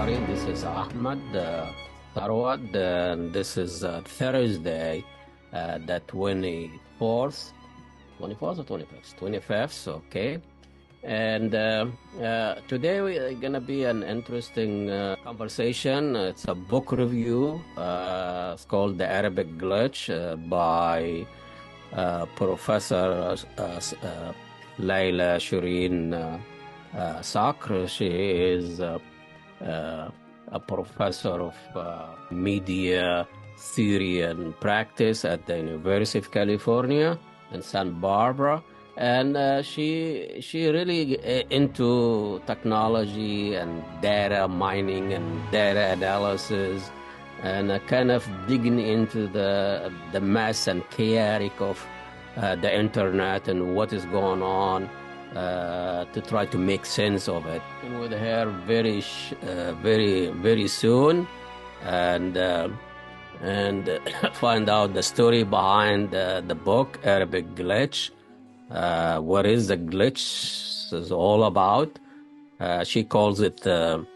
everybody. This is Ahmed Tharwad, and this is Thursday, the 24th, 24th or 25th? 25th, okay. And today we're going to be an interesting conversation. It's a book review. It's called The Arabic Glitch by Professor Laila Shereen Sakr. She is a professor of media theory and practice at the University of California in Santa Barbara. And she really into technology and data mining and data analysis, and kind of digging into the mess and chaotic of the internet and what is going on, to try to make sense of it. And with her very soon, and find out the story behind the book Arabic Glitch. What is the glitch is all about. She calls it a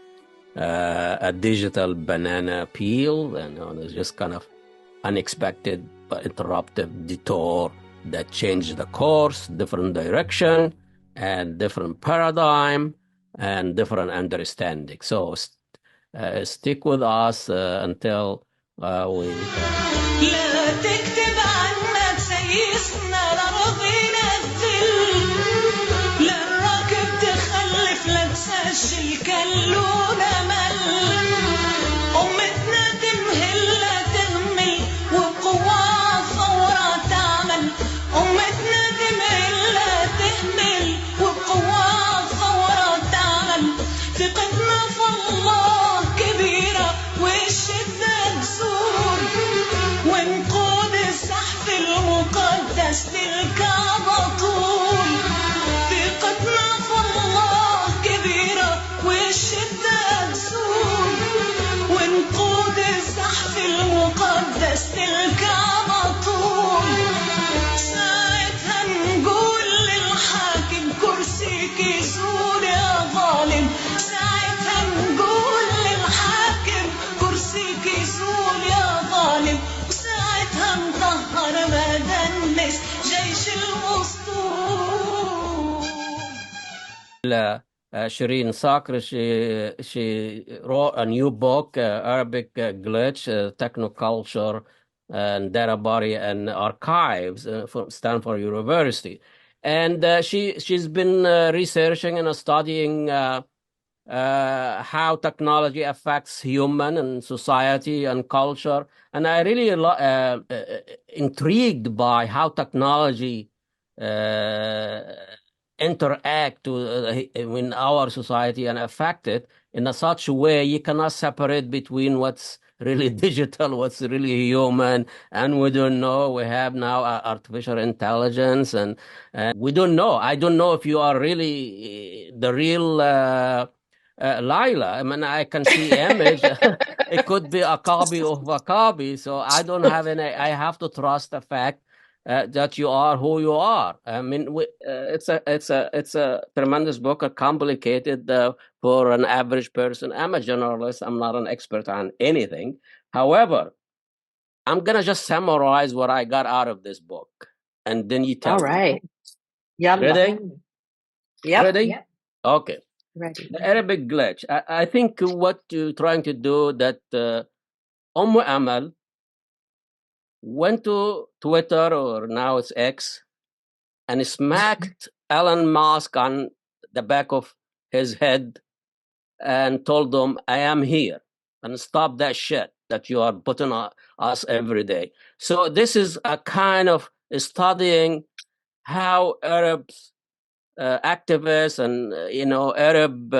digital banana peel, and it's just kind of unexpected but interruptive detour that changed the course, different direction, and different paradigm, and different understanding. So stick with us until we... لا تكتب عنا تسيسنا لرضينا الذل لا الراكب تخلف لا تسجل كلونا مل أمتنا تمهل لا تهمل وبقوة ثورة تعمل أمتنا تمهل لا تهمل وبقوة ثورة تعمل ثقتنا في الله كبيرة والشدة تزور ونقود السحف المقدس للكعبة طول ثقتنا في الله كبيرة والشدة تزول ونقود السحف المقدس للكعبة طول ساعتها نقول للحاكم كرسيك يزول يا ظالم ساعتها نقول للحاكم كرسيك يزول يا ظالم وساعتها نطهر مدنس جيش الأسطول. Shereen Sakr, she wrote a new book, Arabic Glitch, Technoculture and Data Body and Archives from Stanford University. And she's been researching and studying how technology affects human and society and culture. And I really intrigued by how technology interact in our society and affect it in a such way you cannot separate between what's really digital, what's really human, and we don't know. We have now artificial intelligence, and we don't know. I don't know if you are really the real Laila. I mean, I can see image. It could be a copy of a copy, so I don't have any. I have to trust the fact that you are who you are. I mean, it's a tremendous book, complicated for an average person. I'm a journalist. I'm not an expert on anything. However, I'm gonna just summarize what I got out of this book, and then you tell. All right. Yalla. Ready? Yep. Ready? Yep. Okay. Ready. The Arabic Glitch. I think what you're trying to do that Amel went to Twitter, or now it's X, and smacked Elon Musk on the back of his head and told them, I am here, and stop that shit that you are putting on us every day. So this is a kind of studying how Arabs, activists and, Arab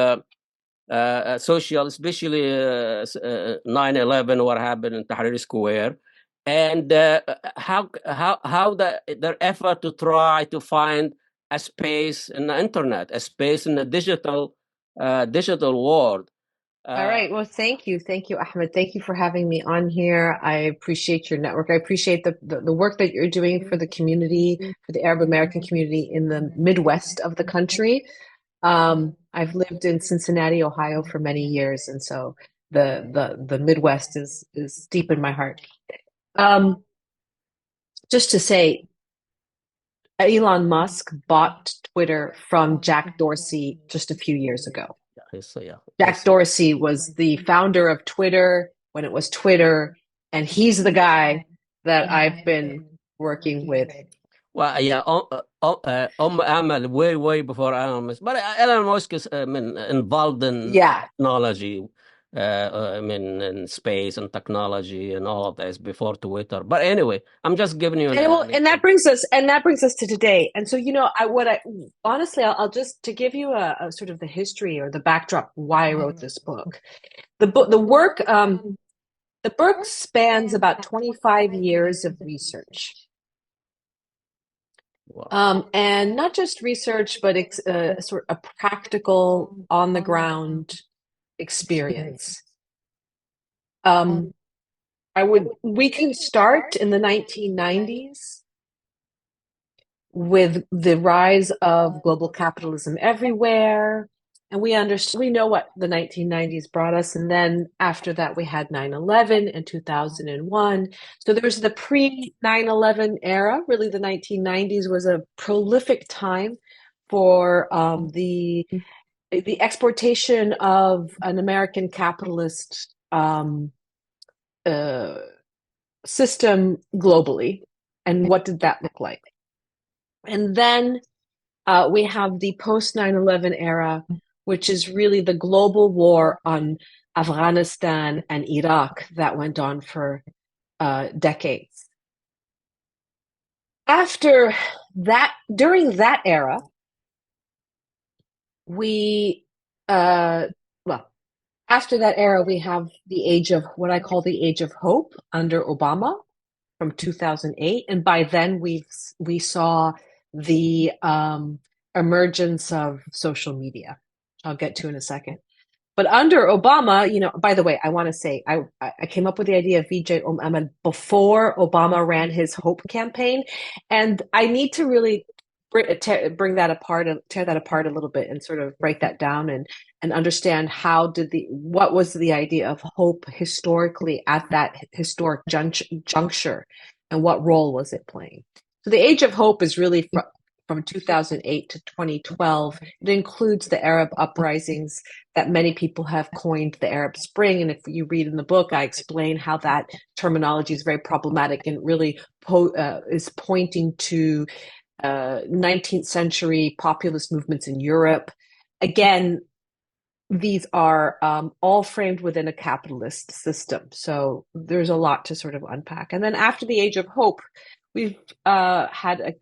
social, especially 9/11, what happened in Tahrir Square, and how their effort to try to find a space in the internet, a space in the digital world. All right. Well, thank you, Ahmed. Thank you for having me on here. I appreciate your network. I appreciate the work that you're doing for the community, for the Arab American community in the Midwest of the country. I've lived in Cincinnati, Ohio for many years, and so the Midwest is deep in my heart. Um, just to say, Elon Musk bought Twitter from Jack Dorsey just a few years ago. So yeah, Jack Dorsey was the founder of Twitter when it was Twitter, and he's the guy that I've been working with. Well, yeah, Amel way before Elon Musk, but Elon Musk is involved in Yeah. technology. I mean, in space and technology and all of this before Twitter. But anyway, I'm just giving you And that brings us to today. And so, I honestly, I'll just to give you a sort of the history or the backdrop why I wrote this book. The book spans about 25 years of research. And not just research, but sort of a practical, on the ground experience. We can start in the 1990s with the rise of global capitalism everywhere. And we know what the 1990s brought us. And then after that, we had 9/11 and 2001. So there was the pre 9/11 era. Really, the 1990s was a prolific time for the exportation of an American capitalist system globally. And what did that look like? And then we have the post 9/11 era, which is really the global war on Afghanistan and Iraq that went on for decades. After that, during that era, after that era, we have the age of what I call the age of hope under Obama from 2008. And by then we saw the emergence of social media. I'll get to in a second. But under Obama, by the way, I want to say I came up with the idea of VJ Amel before Obama ran his Hope campaign, and I need to really bring that apart, tear that apart a little bit, and sort of break that down and understand what was the idea of hope historically at that historic juncture, and what role was it playing. So the age of hope is really from 2008 to 2012. It includes the Arab uprisings that many people have coined the Arab Spring. And if you read in the book, I explain how that terminology is very problematic and really is pointing to 19th century populist movements in Europe. Again, these are all framed within a capitalist system. So there's a lot to sort of unpack. And then after the Age of Hope, we've had a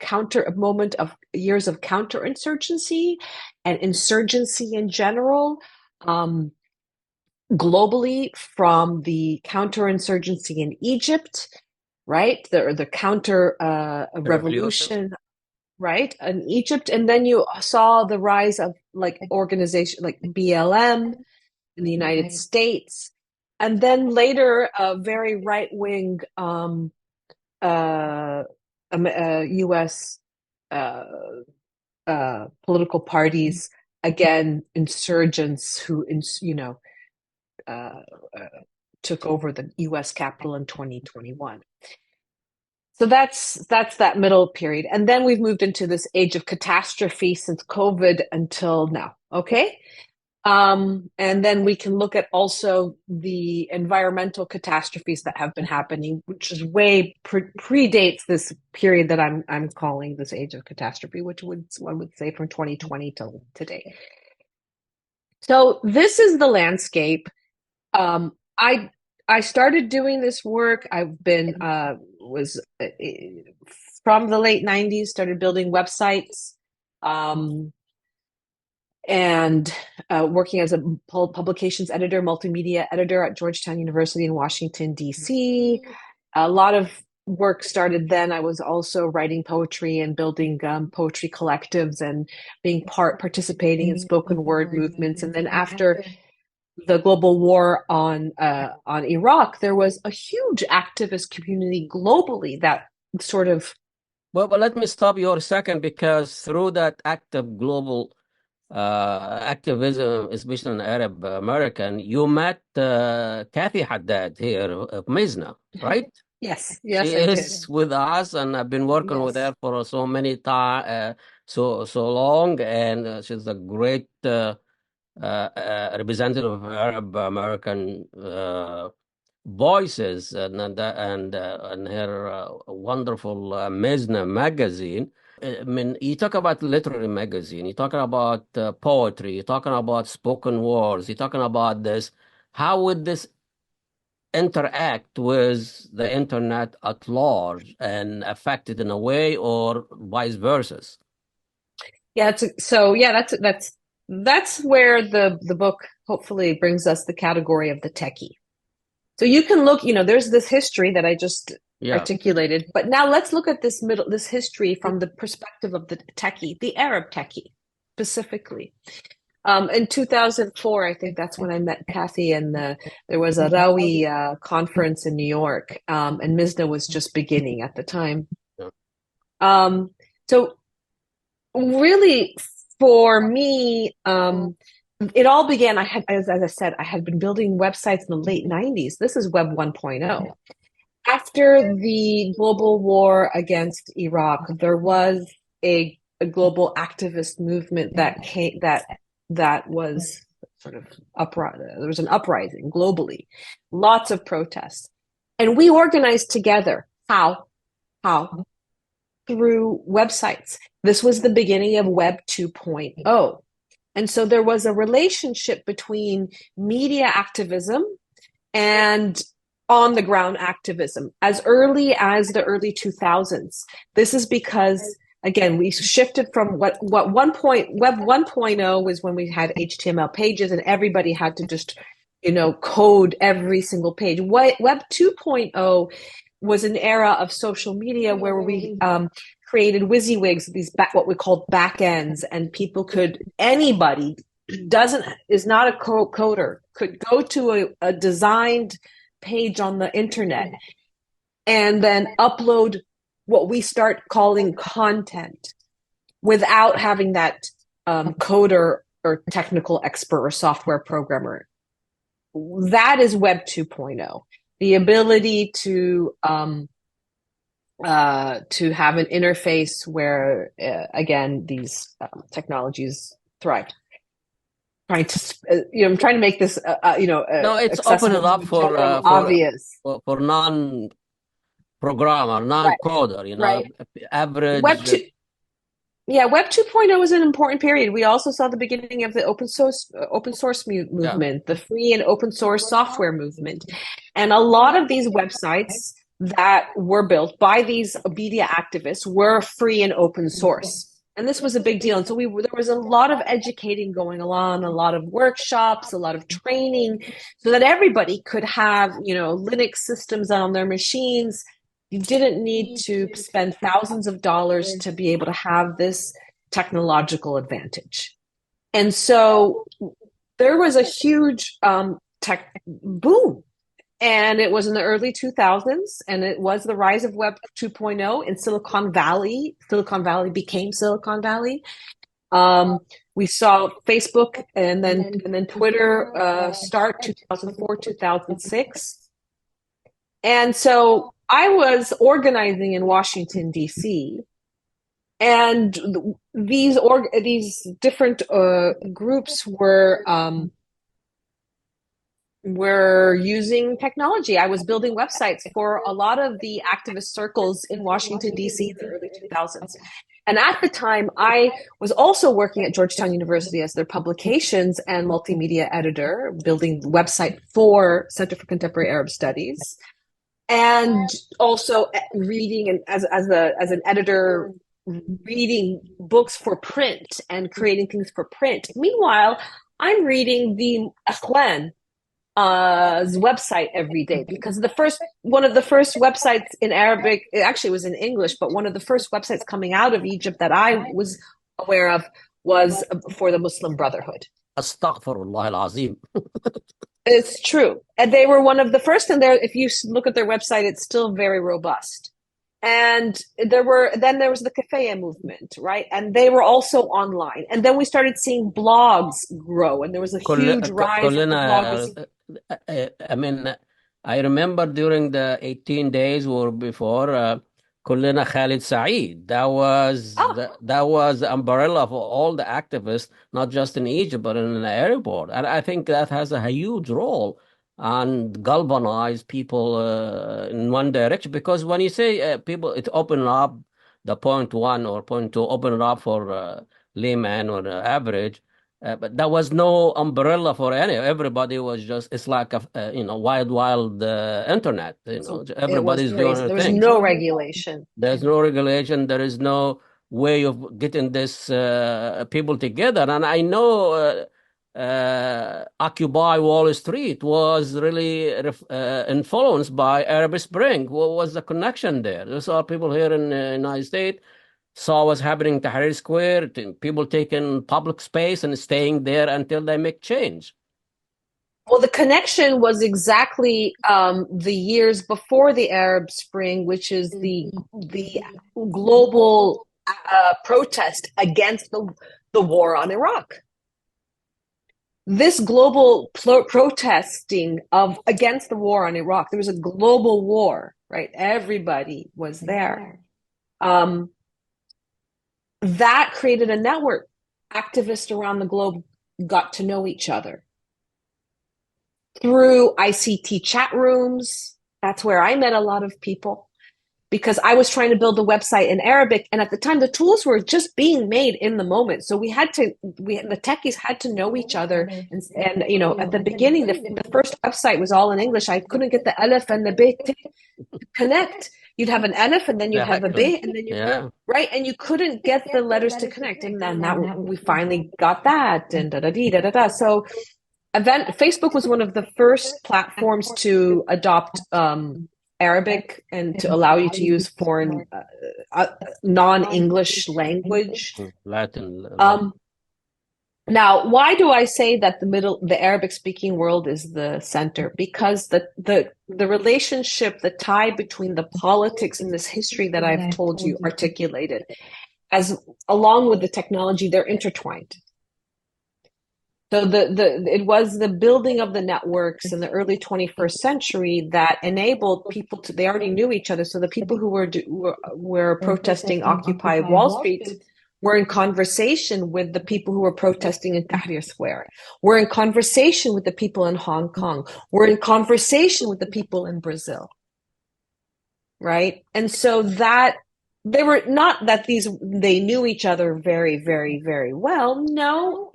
moment of years of counterinsurgency and insurgency in general, globally, from the counterinsurgency in Egypt, right? The counter revolution, right, in Egypt. And then you saw the rise of organization like BLM in the United States. And then later, a very right-wing U.S. Political parties, again, insurgents who, took over the U.S. Capitol in 2021. So that's that middle period. And then we've moved into this age of catastrophe since COVID until now. Okay. And then we can look at also the environmental catastrophes that have been happening, which is way predates this period that I'm calling this age of catastrophe, which one would say from 2020 till today. So this is the landscape. I started doing this work. I've been was from the late 90s, started building websites. And working as a publications editor, multimedia editor at Georgetown University in Washington, D.C. A lot of work started then. I was also writing poetry and building poetry collectives and participating in spoken word movements. And then after the global war on Iraq, there was a huge activist community globally that sort of... Well, but let me stop you a second, because through that active global activism, especially in Arab American. You met Kathy Haddad here of Mizna, right? Yes, She yes, I did. is with us, and I've been working with Yes. her for so many time, so long, and she's a great representative of Arab American voices, and her wonderful Mizna magazine. I mean, you talk about literary magazine, you're talking about poetry, you're talking about spoken words, you're talking about this. How would this interact with the internet at large and affect it in a way, or vice versa? Yeah, so yeah, that's where the book hopefully brings us the category of the techie. So you can look, there's this history that I just Yeah. articulated, but now let's look at this history from the perspective of the techie, the Arab techie specifically. In 2004, I think that's when I met Kathy, and there was a Rawi conference in New York, and Mizna was just beginning at the time. Yeah. So really, for me, it all began. As I said, I had been building websites in the late 90s. This is Web 1.0. After the global war against Iraq, there was a global activist movement that was sort of there was an uprising globally, lots of protests. And we organized together. How? How? Through websites. This was the beginning of Web 2.0. And so there was a relationship between media activism and on the ground activism as early as the early 2000s. This is because, again, we shifted from what Web 1.0 was when we had HTML pages and everybody had to just, code every single page. Web 2.0 was an era of social media where we created WYSIWYGs, what we called back ends, and anybody is not a coder, could go to a designed page on the internet and then upload what we start calling content without having that coder or technical expert or software programmer. That is Web 2.0. The ability to have an interface where, again, these technologies thrive. I'm trying to make this, No, it's open it accessible up to general obvious. for non-programmer, Right, non-coder, right. Web average. 2, yeah, Web 2.0 is an important period. We also saw the beginning of the open source Yeah. movement, the free and open source software movement. And a lot of these websites that were built by these media activists were free and open source. And this was a big deal. And so there was a lot of educating going on, a lot of workshops, a lot of training, so that everybody could have, Linux systems on their machines. You didn't need to spend thousands of dollars to be able to have this technological advantage. And so there was a huge tech boom. And it was in the early 2000s, and it was the rise of Web 2.0 in Silicon Valley. Silicon Valley became Silicon Valley. We saw Facebook and then Twitter start 2004, 2006. And so I was organizing in Washington, D.C., and these different groups were using technology. I was building websites for a lot of the activist circles in Washington, D.C. in the early 2000s. And at the time, I was also working at Georgetown University as their publications and multimedia editor, building the website for Center for Contemporary Arab Studies, and also reading and as an editor, reading books for print and creating things for print. Meanwhile, I'm reading the Akhwan website every day, because one of the first websites in Arabic, it actually was in English, but one of the first websites coming out of Egypt that I was aware of was for the Muslim Brotherhood. Astaghfirullah al-Azim. It's true. And they were one of the first, and if you look at their website, it's still very robust. And there was the Kafaya movement, right? And they were also online. And then we started seeing blogs grow, and there was a huge rise of the كلنا bloggers. I mean I remember during the 18 days or before كلنا Khalid Saeed. Oh, That was the umbrella for all the activists, not just in Egypt but in the airport. And I think that has a huge role and galvanize people in one direction, because when you say people, it open up the point one or point two, open it up for layman or average. But there was no umbrella for any. Everybody was just, it's like a wild internet. it was Everybody's doing crazy. their There was thing. no regulation. There's no regulation. There is no way of getting this people together. And I know Occupy Wall Street was really influenced by Arab Spring. What was the connection there? There are people here in the United States saw what's happening in Tahrir Square, people taking public space and staying there until they make change. Well, the connection was exactly the years before the Arab Spring, which is the global protest against the war on Iraq. This global protesting of against the war on Iraq, there was a global war, right? Everybody was there. That created a network. Activists around the globe got to know each other through ICT chat rooms. That's where I met a lot of people, because I was trying to build a website in Arabic. And at the time, the tools were just being made in the moment. So the techies had to know each other. And at the beginning, the first website was all in English. I couldn't get the Aleph and the B to connect. You'd have an Aleph, and then you'd have a B, and then right, and you couldn't get the letters to connect. And then we finally got that, and da. So Facebook was one of the first platforms to adopt Arabic and to allow you to use foreign non-English language. Latin. Now, why do I say that the Arabic-speaking world is the center? Because the relationship, the tie between the politics and this history that I've told you articulated, as along with the technology, they're intertwined. So it was the building of the networks in the early 21st century that enabled people to, they already knew each other. So the people who were protesting Occupy Wall Street were in conversation with the people who were protesting in Tahrir Square. We're in conversation with the people in Hong Kong. We're in conversation with the people in Brazil. Right? And so that they were not that they knew each other very, very, very well. No,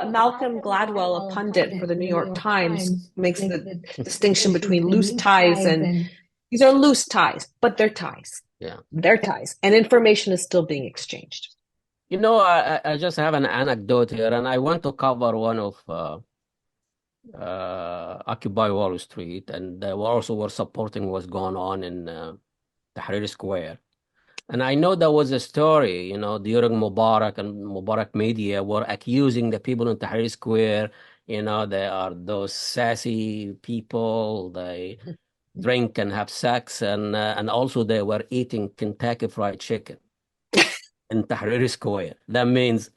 Malcolm Gladwell, a pundit for the New York Times, makes the distinction between loose ties, and these are loose ties, but they're ties. Yeah, they're ties, and information is still being exchanged. I just have an anecdote here, and I want to cover one of Occupy Wall Street, and they also were supporting what's going on in Tahrir Square. And I know there was a story, during Mubarak, and Mubarak media were accusing the people in Tahrir Square, they are those sassy people, they drink and have sex, and also they were eating Kentucky Fried Chicken in Tahrir Square. That means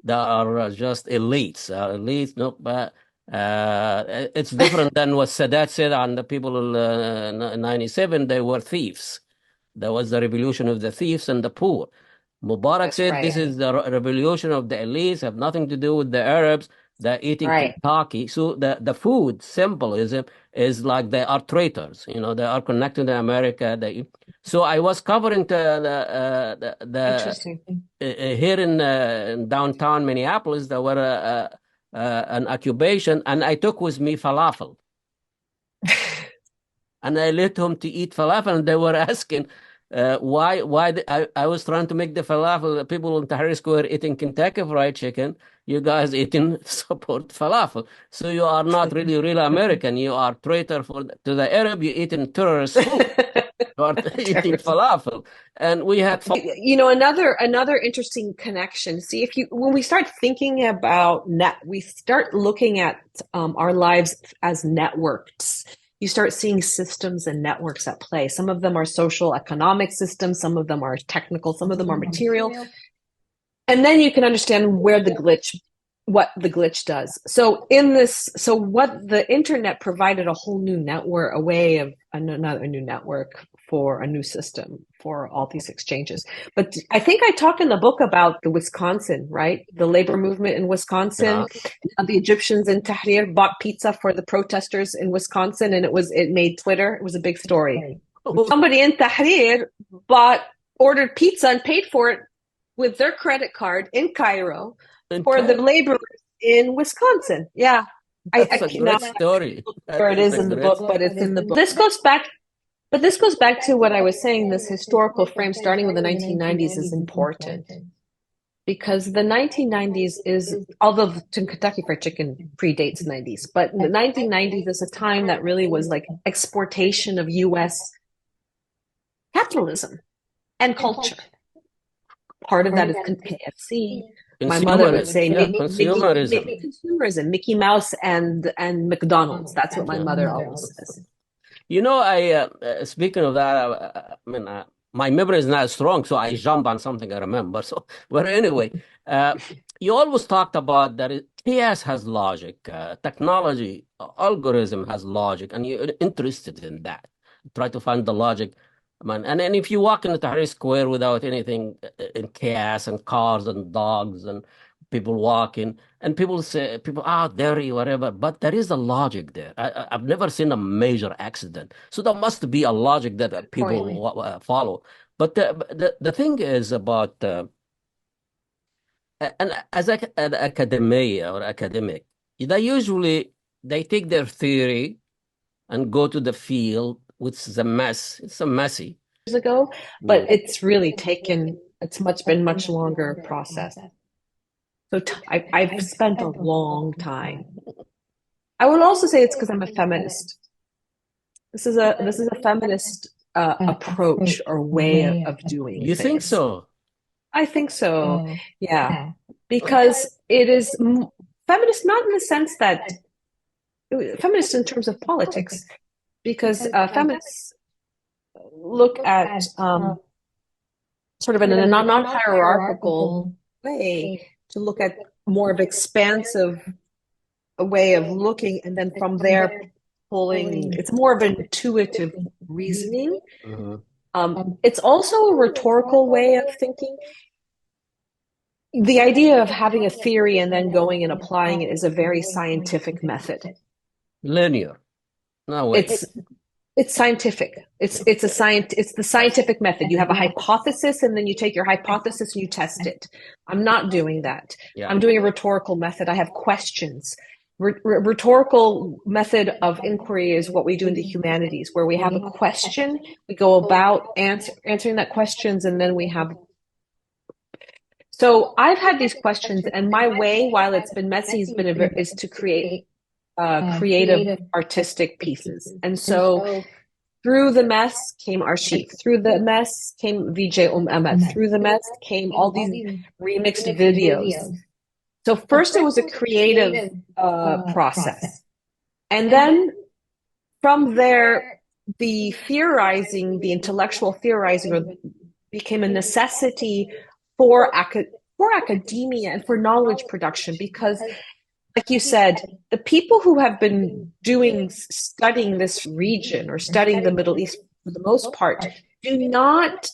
they are just elites. Elites, no, but it's different than what Sadat said on the people in 97, they were thieves. There was the revolution of the thieves and the poor. Mubarak said this is the revolution of the elites, have nothing to do with the Arabs. They're eating Kentucky. So the food symbolism is like they are traitors. They are connected to America. So I was covering the here in downtown Minneapolis, there were an occupation, and I took with me falafel. And I let them to eat falafel, and they were asking why I was trying to make the falafel. People in Tahrir Square eating Kentucky Fried Chicken, you guys eating support falafel. So you are not really real American. You are traitor to the Arab. You eating terrorist food. You are eating falafel. And we had another interesting connection. See, when we start thinking about we start looking at our lives as networks. you start seeing systems and networks at play. Some of them are social economic systems, some of them are technical, some of them are material. And then you can understand what the glitch does. So what the internet provided a whole new network, another new network for a new system for all these exchanges. But I think I talk in the book about the Wisconsin, right? The labor movement in Wisconsin. Yeah. The Egyptians in Tahrir bought pizza for the protesters in Wisconsin, and it made Twitter. It was a big story. Somebody in Tahrir ordered pizza and paid for it with their credit card in Cairo for the laborers in Wisconsin. Yeah. That's a great story. Where it is in the book, but it's in the book. This goes back to what I was saying. This historical frame, starting with the 1990s, is important because the 1990s although Kentucky Fried Chicken predates 90s, but the 1990s is a time that really was like exportation of U.S. capitalism and culture. Part of that is KFC. My mother would say consumerism, Mickey Mouse and McDonald's. That's what my mother always says. Speaking of that, my memory is not strong, so I jump on something I remember. So, but anyway, you always talked about that chaos has logic, technology, algorithm has logic, and you're interested in that. Try to find the logic. And if you walk in the Tahrir Square without anything in chaos and cars and dogs and people walking and people dirty, whatever, but there is a logic there. I've never seen a major accident, so there must be a logic that people follow. But the thing is about and as an academic, they take their theory and go to the field, which is a mess. It's a messy years ago, but it's really been much longer process. So I've spent a long time. I will also say it's because I'm a feminist. This is a feminist approach or way of doing things. You think so? I think so. Yeah, because it is feminist, not in the sense that feminist in terms of politics, because feminists look at sort of in a non-hierarchical way to look at more of expansive a way of looking, and then from there pulling. It's more of an intuitive reasoning. It's also a rhetorical way of thinking. The idea of having a theory and then going and applying it is a very scientific method. Linear. No, it's scientific. It's the scientific method. You have a hypothesis, and then you take your hypothesis and you test it. I'm not doing that. Yeah. I'm doing a rhetorical method. I have questions. Rhetorical method of inquiry is what we do in the humanities, where we have a question, we go about answering that questions, and then we have. So I've had these questions, and my way, while it's been messy, is to create creative, artistic pieces. And so through the mess came Archive. Through the mess came VJ Ahmed. Through the mess came all these remixed videos. So first it was a creative process. And then from there, the intellectual theorizing became a necessity for academia and for knowledge production, because like you said, the people who have been studying this region or studying the Middle East for the most part do not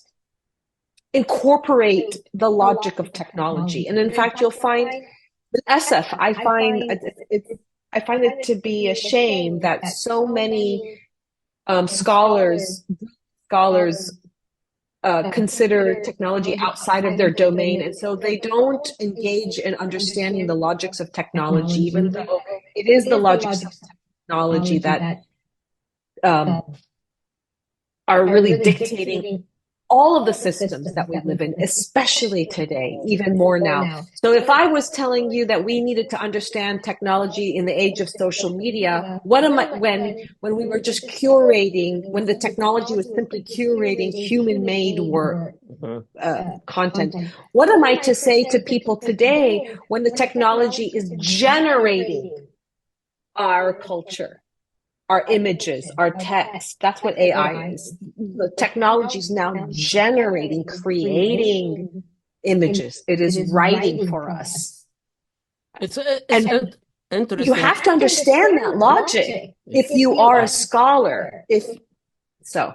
incorporate the logic of technology. And in fact, you'll find with SF, I find it to be a shame that so many scholars consider technology outside of their domain, and so they don't engage in understanding the logics of technology, even though it is the logics of technology that are really dictating all of the systems that we live in, especially today, even more now. So if I was telling you that we needed to understand technology in the age of social media, when we were just curating, when the technology was simply curating human-made work, content, what am I to say to people today when the technology is generating our culture? our images, our text. That's what AI is. The technology is now generating, creating images. It is writing for us. It's And you interesting. have to understand that logic if you are a scholar. If so,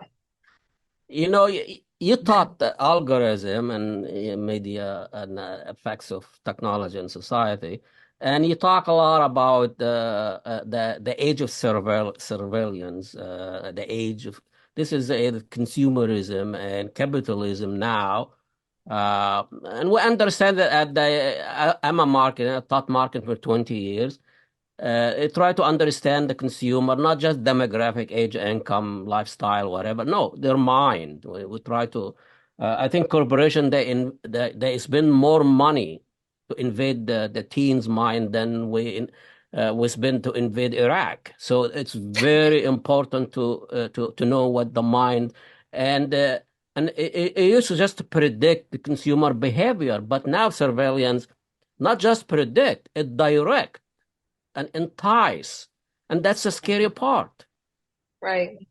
You taught the algorithm and media and effects of technology in society, and you talk a lot about the age of surveillance, the age of this is consumerism and capitalism now. And we understand that I'm a marketer. I taught marketing for 20 years. Try to understand the consumer, not just demographic, age, income, lifestyle, whatever. No, their mind. We try to. I think corporation they spend more money to invade the teens' mind than we spend to invade Iraq. So it's very important to know what the mind and it used to just predict the consumer behavior, but now surveillance not just predict, it direct and entice. And that's the scary part. right.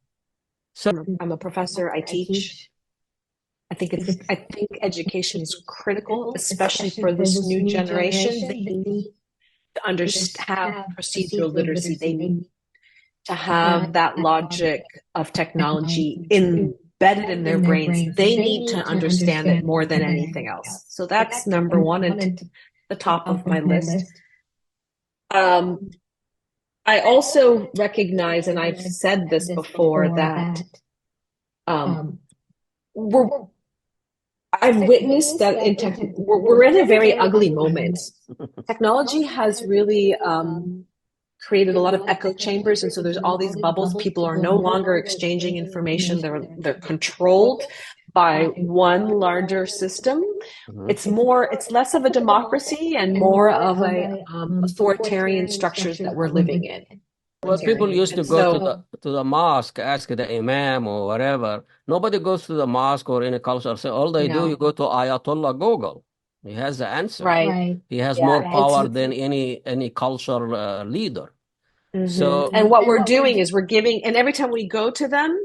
So I'm a professor. I teach. I think education is critical, especially for this new generation. They need to have procedural literacy. They need to have that logic of technology embedded in their brains. They need to understand it more than anything else. So that's number one and the top of my list. I also recognize, and I've said this before, that I've witnessed that we're in a very ugly moment. Technology has really created a lot of echo chambers, and so there's all these bubbles. People are no longer exchanging information. They're controlled by one larger system. It's less of a democracy and more of a authoritarian structures that we're living in. well, people used to go to the mosque, ask the imam or whatever. Nobody goes to the mosque or any culture. So all they do, you go to Ayatollah Google. He has the answer. Right. He has more power than any cultural leader. So and what we're doing is we're giving, and every time we go to them,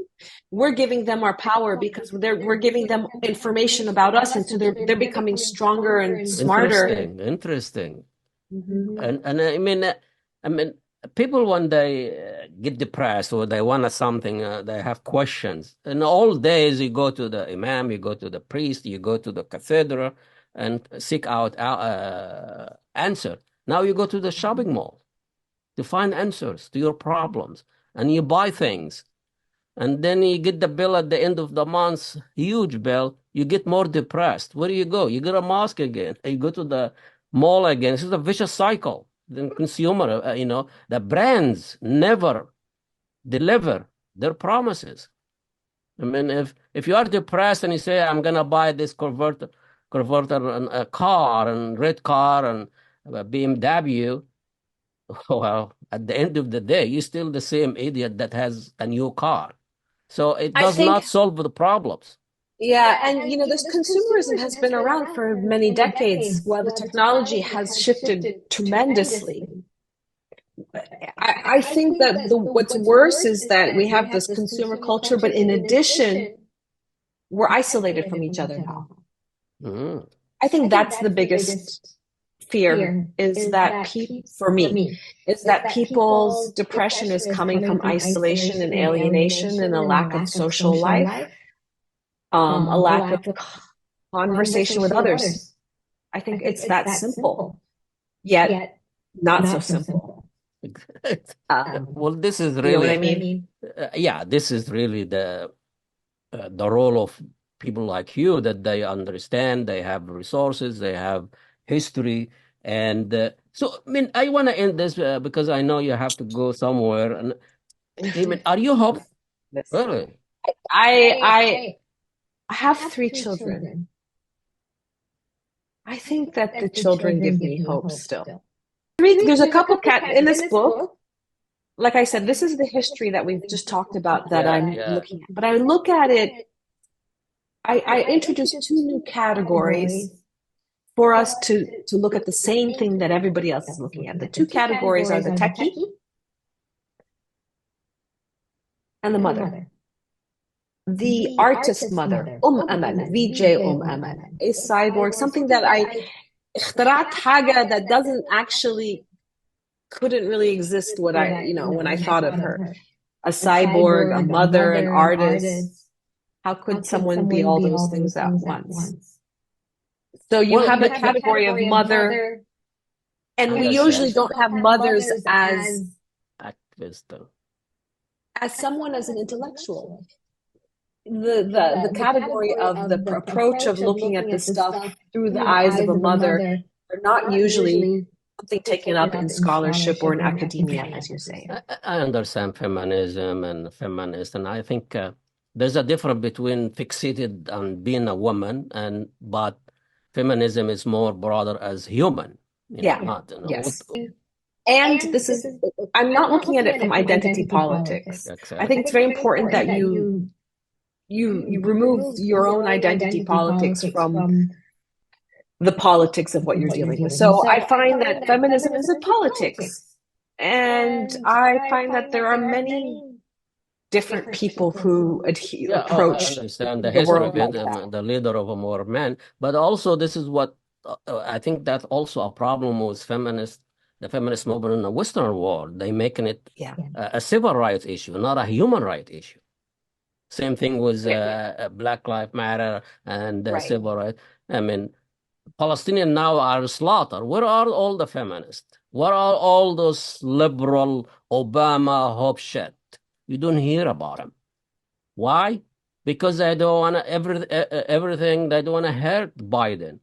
we're giving them our power because we're giving them information about us, and so they're becoming stronger and smarter. Interesting. And I mean, people when they get depressed or they want something, they have questions. In old days, you go to the imam, you go to the priest, you go to the cathedral, and seek out answer. Now you go to the shopping mall to find answers to your problems, and you buy things, and then you get the bill at the end of the month, huge bill. You get more depressed. Where do you go? You go to a mosque again. You go to the mall again. This is a vicious cycle. The consumer, the brands never deliver their promises. I mean, if you are depressed and you say, "I'm gonna buy this converter, and a car, and red car, and a BMW," well, at the end of the day, you're still the same idiot that has a new car. So it does not solve the problems. Yeah, and this consumerism has been around for many decades while the technology has shifted tremendously. I think that what's worse is that we have this consumer culture, but in addition, we're isolated from each other now. I think that's the biggest fear is that for me is that people's depression is coming from isolation and alienation and a lack of social life, a lack of conversation with others. I think it's that simple, yet not so simple. Well, this is really, you know what I mean? This is really the role of people like you, that they understand, they have resources, they have history. And so, I mean, I want to end this because I know you have to go somewhere. And I mean, are you hopeful? Really? I have 3 children. I think that the children give me hope still. There's a couple in this book. Like I said, this is the history that we've just talked about that I'm looking at. But I look at it, I introduce 2 new categories for us to look at the same thing that everybody else is looking at. The 2 categories are the techie and the mother. The artist mother, Amel, VJ Amel, a cyborg, something that I اخترعت حاجة that doesn't actually couldn't really exist when I thought of her. A cyborg, a mother, an artist. How could someone be all those things at once? So you have the category of mother, and we usually don't have mothers as activist, someone as an intellectual. The category of the approach of looking at this stuff through the eyes of a mother are not usually something taken up in scholarship or in academia, as you say. I understand feminism and feminist, and I think there's a difference between fixated on being a woman but feminism is more broader as human. Yes. And this is, I'm not looking at it from identity politics. Exactly. I think it's very important that you remove your own identity politics from the politics of what you're dealing with. So I find that feminism is a politics. And I find that there are many different people who approach I understand the the history world of it, like that. the leader of a more men, but also this is what I think that's also a problem with the feminist movement in the Western world. They making it a civil rights issue, not a human rights issue. Same thing with Black Lives Matter and civil rights. I mean, Palestinians now are slaughtered. Where are all the feminists? Where are all those liberal Obama hope shit? You don't hear about them. Why? Because they don't want everything. They don't want to hurt Biden,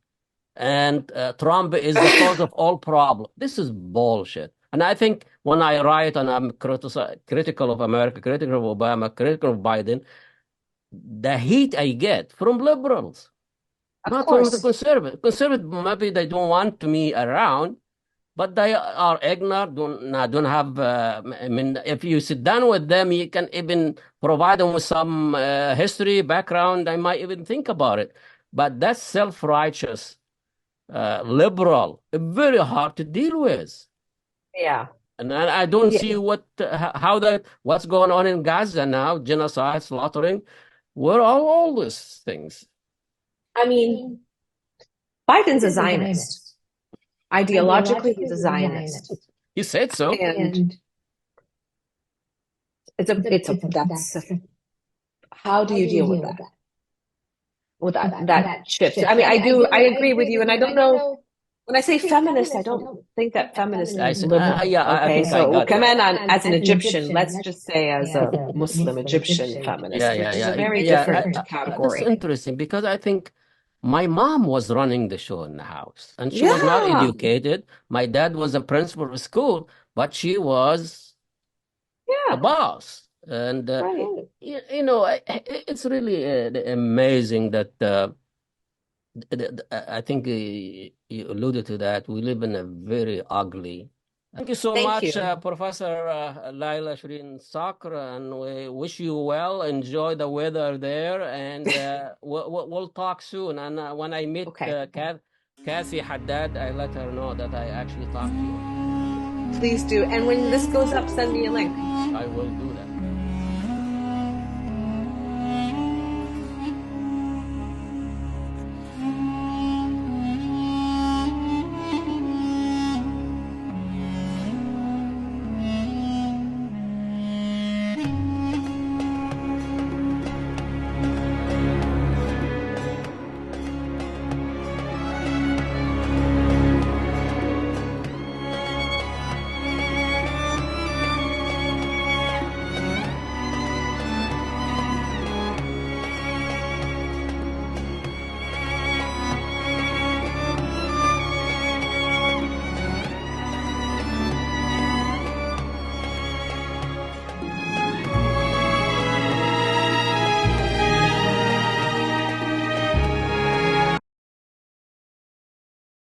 and Trump is the cause of all problems. This is bullshit. And I think when I write and I'm critical of America, critical of Obama, critical of Biden, the heat I get from liberals, not from the conservatives. Conservatives, maybe they don't want me around, but they are ignorant, don't have, I mean, if you sit down with them, you can even provide them with some history, background, they might even think about it. But that's self-righteous, liberal, very hard to deal with. Yeah. And I don't see what's going on in Gaza now, genocide, slaughtering. Where are all these things? I mean, Biden's a Zionist. Ideologically, he's a Zionist. He said so. And how do you deal with that? With that shift. I mean, I agree with you, and I don't know. When I say feminist, I don't think that feminist is liberal. I think so as an Egyptian, let's just say as a Muslim Egyptian feminist, which is a very different category. That's interesting because I think my mom was running the show in the house, and she was not educated. My dad was a principal of school, but she was the boss. And it's really amazing that I think you alluded to that. We live in a very ugly. Thank you so much, Professor Laila, Shereen, Sakr, and we wish you well. Enjoy the weather there, and we'll talk soon. And when I meet Kathy Haddad, I let her know that I actually talked to you. Please do. And when this goes up, send me a link. I will do that.